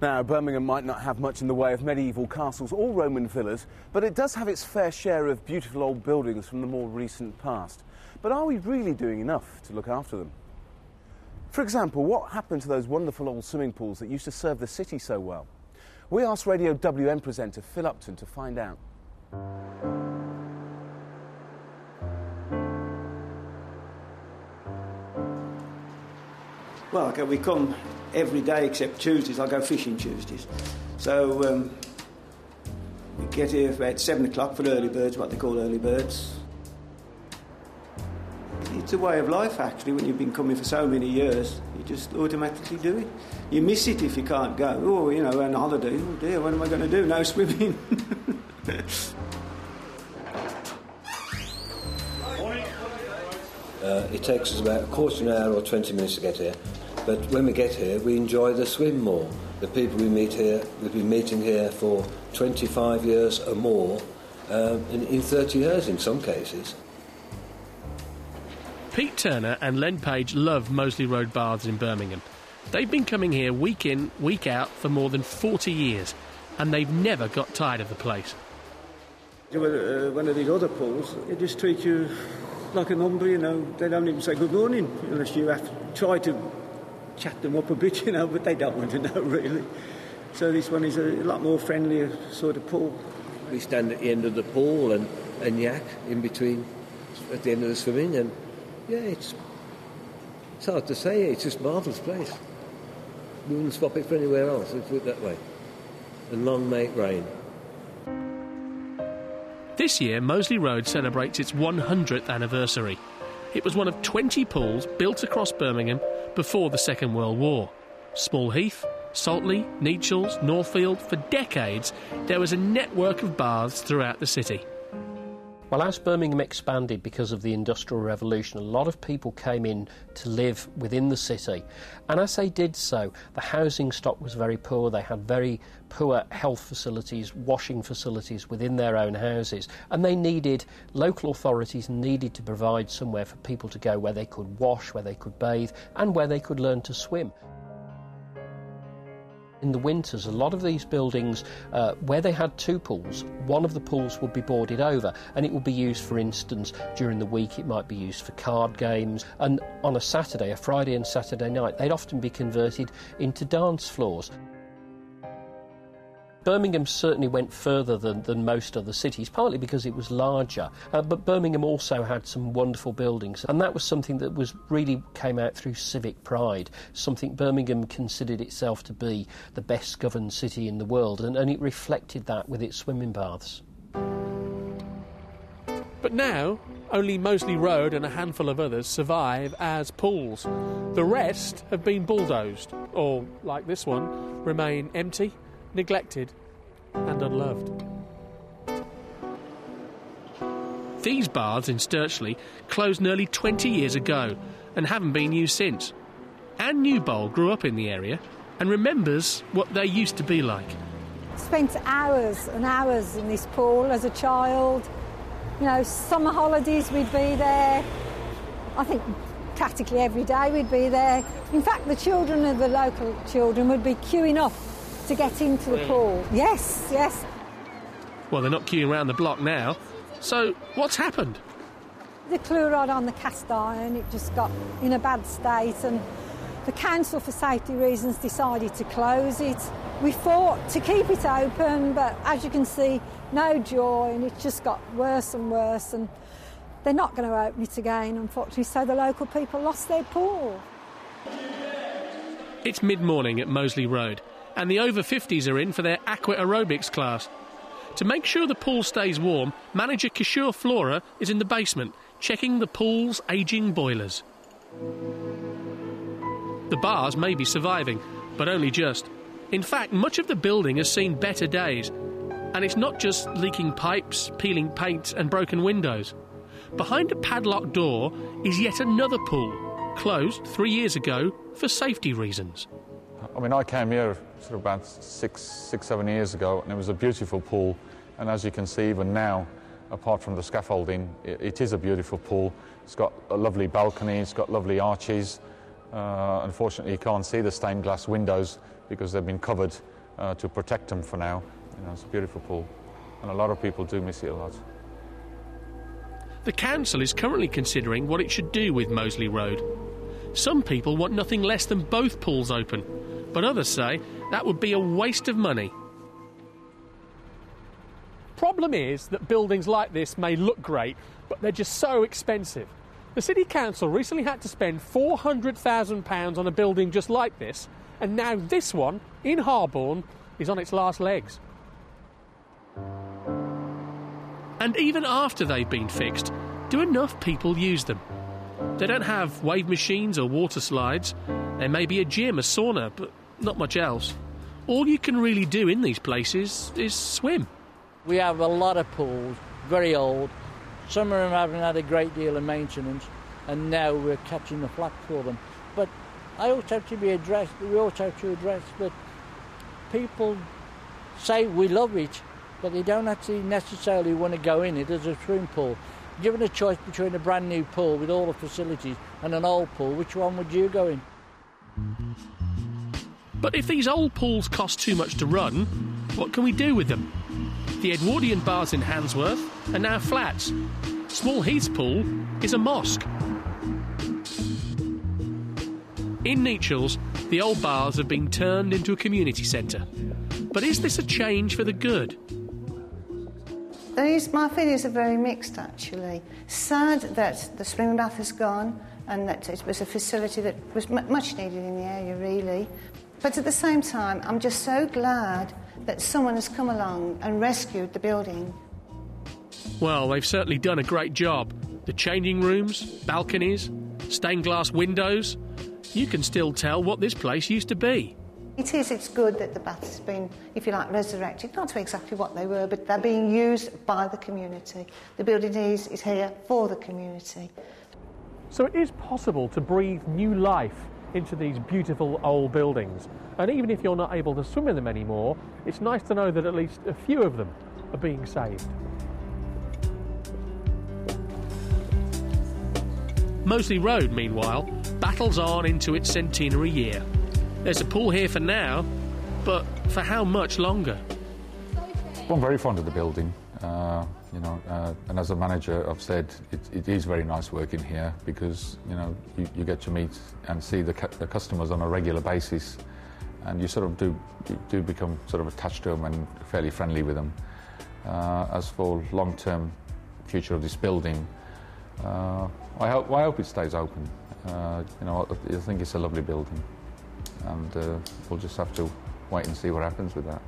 Now, Birmingham might not have much in the way of medieval castles or Roman villas, but it does have its fair share of beautiful old buildings from the more recent past. But are we really doing enough to look after them? For example, what happened to those wonderful old swimming pools that used to serve the city so well? We asked Radio WM presenter Phil Upton to find out. Well, okay, we come every day except Tuesdays. I go fishing Tuesdays. So we get here about 7 o'clock for early birds, what they call early birds. It's a way of life, actually. When you've been coming for so many years, you just automatically do it. You miss it if you can't go. Oh, you know, on holiday, oh dear, what am I going to do? No swimming. It takes us about a quarter of an hour or 20 minutes to get here. But when we get here, we enjoy the swim more. The people we meet here, we've been meeting here for 25 years or more, in 30 years in some cases. Pete Turner and Len Page love Moseley Road baths in Birmingham. They've been coming here week in, week out for more than 40 years, and they've never got tired of the place. One of these other pools, they just treat you like a number, you know. They don't even say good morning unless you have to try to chat them up a bit, you know, but they don't want to know, really. So this one is a lot more friendly sort of pool. We stand at the end of the pool and yak in between at the end of the swimming, and yeah, it's hard to say. It's just a marvellous place. We wouldn't swap it for anywhere else, let's put it that way. And long may it rain. This year, Moseley Road celebrates its 100th anniversary. It was one of 20 pools built across Birmingham before the Second World War. Small Heath, Saltley, Nechells, Northfield, for decades there was a network of baths throughout the city. Well, as Birmingham expanded because of the Industrial Revolution, a lot of people came in to live within the city. And as they did so, the housing stock was very poor. They had very poor health facilities, washing facilities within their own houses. And they needed, local authorities needed to provide somewhere for people to go where they could wash, where they could bathe, and where they could learn to swim. In the winters, a lot of these buildings, where they had two pools, one of the pools would be boarded over, and it would be used, for instance, during the week it might be used for card games, and on a Saturday, a Friday and Saturday night, they'd often be converted into dance floors. Birmingham certainly went further than most other cities, partly because it was larger, but Birmingham also had some wonderful buildings, and that was something that was really came out through civic pride, something Birmingham considered itself to be the best governed city in the world, and it reflected that with its swimming baths. But now, only Moseley Road and a handful of others survive as pools. The rest have been bulldozed, or, like this one, remain empty, neglected and unloved. These baths in Sturchley closed nearly 20 years ago and haven't been used since. Anne Newbold grew up in the area and remembers what they used to be like. Spent hours and hours in this pool as a child. You know, summer holidays we'd be there. I think practically every day we'd be there. In fact, the children of the local children would be queuing up to get into the pool. Yes, yes. Well, they're not queuing around the block now. So, what's happened? The clue rod on the cast iron, it just got in a bad state, and the council, for safety reasons, decided to close it. We fought to keep it open, but as you can see, no joy, and it just got worse and worse, and they're not going to open it again, unfortunately, so the local people lost their pool. It's mid-morning at Moseley Road, and the over-50s are in for their aqua aerobics class. To make sure the pool stays warm, manager Kishore Flora is in the basement, checking the pool's ageing boilers. The bars may be surviving, but only just. In fact, much of the building has seen better days, and it's not just leaking pipes, peeling paint and broken windows. Behind a padlocked door is yet another pool, closed 3 years ago for safety reasons. I mean, I came here sort of about 7 years ago, and it was a beautiful pool. And as you can see, even now, apart from the scaffolding, it is a beautiful pool. It's got a lovely balcony, it's got lovely arches, Unfortunately, you can't see the stained glass windows because they've been covered to protect them for now. You know, it's a beautiful pool, and a lot of people do miss it a lot. The council is currently considering what it should do with Moseley Road. Some people want nothing less than both pools open, but others say that would be a waste of money. Problem is that buildings like this may look great, but they're just so expensive. The City Council recently had to spend £400,000 on a building just like this, and now this one, in Harborne, is on its last legs. And even after they've been fixed, do enough people use them? They don't have wave machines or water slides. There may be a gym, a sauna, but not much else. All you can really do in these places is swim. We have a lot of pools, very old. Some of them haven't had a great deal of maintenance, and now we're catching the flack for them. But we also have to address that people say we love it, but they don't actually necessarily want to go in it as a swimming pool. Given a choice between a brand new pool with all the facilities and an old pool, which one would you go in? But if these old pools cost too much to run, what can we do with them? The Edwardian baths in Handsworth are now flats. Small Heath's pool is a mosque. In Nechells, the old baths have been turned into a community centre. But is this a change for the good? My feelings are very mixed, actually. Sad that the spring bath has gone and that it was a facility that was much needed in the area, really. But at the same time, I'm just so glad that someone has come along and rescued the building. Well, they've certainly done a great job. The changing rooms, balconies, stained glass windows. You can still tell what this place used to be. It's good that the baths have been, if you like, resurrected. Not to exactly what they were, but they're being used by the community. The building is here for the community. So it is possible to breathe new life into these beautiful old buildings. And even if you're not able to swim in them anymore, it's nice to know that at least a few of them are being saved. Moseley Road, meanwhile, battles on into its centenary year. There's a pool here for now, but for how much longer? Well, I'm very fond of the building, and as a manager I've said it is very nice working here because, you get to meet and see the customers on a regular basis, and you sort of do become sort of attached to them and fairly friendly with them. As for long-term future of this building, I hope it stays open. I think it's a lovely building. And we'll just have to wait and see what happens with that.